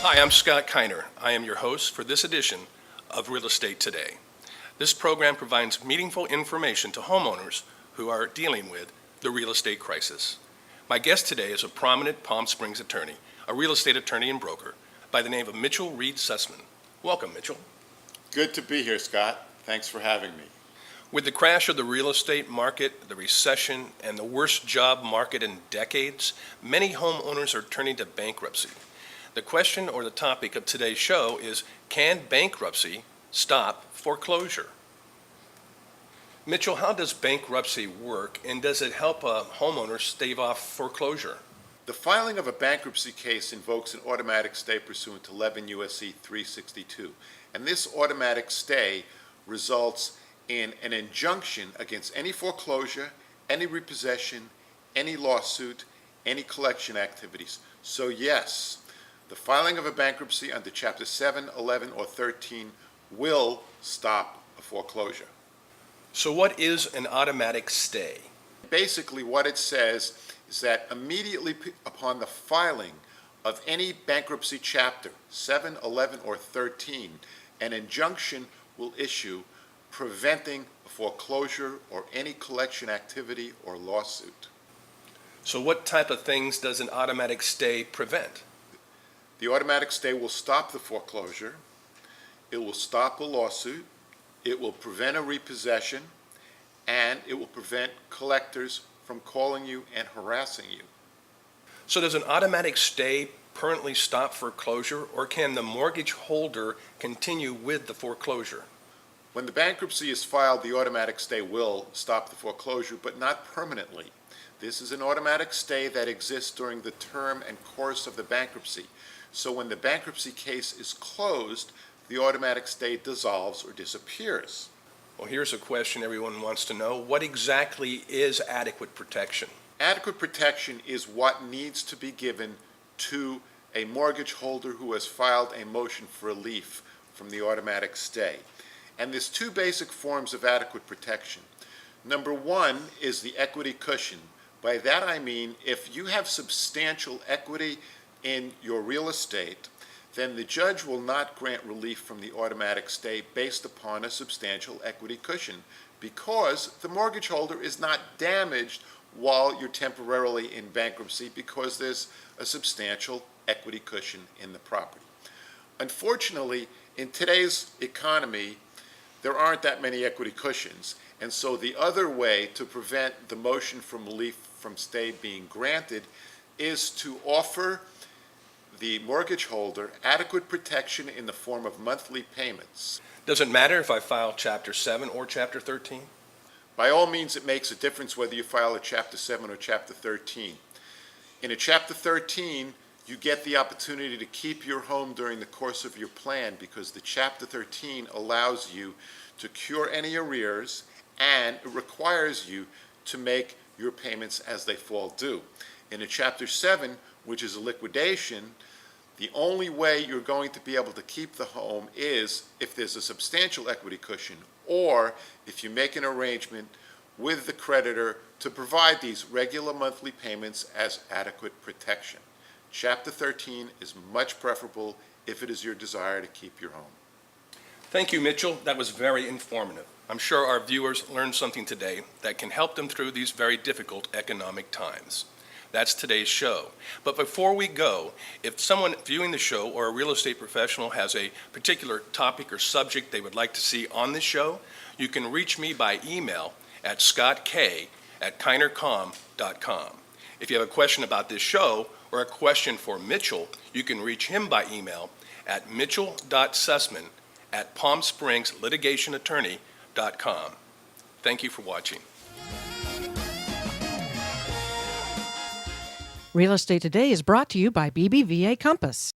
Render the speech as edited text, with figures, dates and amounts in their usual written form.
Hi, I'm Scott Kiner. I am your host for this edition of Real Estate Today. This program provides meaningful information to homeowners who are dealing with the real estate crisis. My guest today is a prominent Palm Springs attorney, a real estate attorney and broker by the name of Mitchell Reed Sussman. Welcome, Mitchell. Good to be here, Scott. Thanks for having me. With the crash of the real estate market, the recession, and the worst job market in decades, many homeowners are turning to bankruptcy. The question or the topic of today's show is, can bankruptcy stop foreclosure? Mitchell, how does bankruptcy work, and does it help a homeowner stave off foreclosure? The filing of a bankruptcy case invokes an automatic stay pursuant to 11 U.S.C. 362, and this automatic stay results in an injunction against any foreclosure, any repossession, any lawsuit, any collection activities. So yes, the filing of a bankruptcy under Chapter 7, 11, or 13 will stop a foreclosure. So what is an automatic stay? Basically, what it says is that immediately upon the filing of any bankruptcy chapter, 7, 11, or 13, an injunction will issue preventing a foreclosure or any collection activity or lawsuit. So what type of things does an automatic stay prevent? The automatic stay will stop the foreclosure, it will stop a lawsuit, it will prevent a repossession, and it will prevent collectors from calling you and harassing you. So does an automatic stay permanently stop foreclosure, or can the mortgage holder continue with the foreclosure? When the bankruptcy is filed, the automatic stay will stop the foreclosure, but not permanently. This is an automatic stay that exists during the term and course of the bankruptcy. So when the bankruptcy case is closed, the automatic stay dissolves or disappears. Well, here's a question everyone wants to know. What exactly is adequate protection? Adequate protection is what needs to be given to a mortgage holder who has filed a motion for relief from the automatic stay. And there's two basic forms of adequate protection. Number one is the equity cushion. By that I mean if you have substantial equity in your real estate, then the judge will not grant relief from the automatic stay based upon a substantial equity cushion because the mortgage holder is not damaged while you're temporarily in bankruptcy because there's a substantial equity cushion in the property. Unfortunately, in today's economy, there aren't that many equity cushions, and so the other way to prevent the motion from relief from stay being granted is to offer the mortgage holder adequate protection in the form of monthly payments. Does it matter if I file Chapter 7 or Chapter 13? By all means, it makes a difference whether you file a Chapter 7 or Chapter 13. In a Chapter 13, you get the opportunity to keep your home during the course of your plan because the Chapter 13 allows you to cure any arrears and it requires you to make your payments as they fall due. In a Chapter 7, which is a liquidation, the only way you're going to be able to keep the home is if there's a substantial equity cushion or if you make an arrangement with the creditor to provide these regular monthly payments as adequate protection. Chapter 13 is much preferable if it is your desire to keep your home. Thank you, Mitchell. That was very informative. I'm sure our viewers learned something today that can help them through these very difficult economic times. That's today's show. But before we go, if someone viewing the show or a real estate professional has a particular topic or subject they would like to see on this show, you can reach me by email at scottk@kinercom.com. If you have a question about this show or a question for Mitchell, you can reach him by email at mitchell.sussman@palmspringsLitigationAttorney.com. Thank you for watching. Real Estate Today is brought to you by BBVA Compass.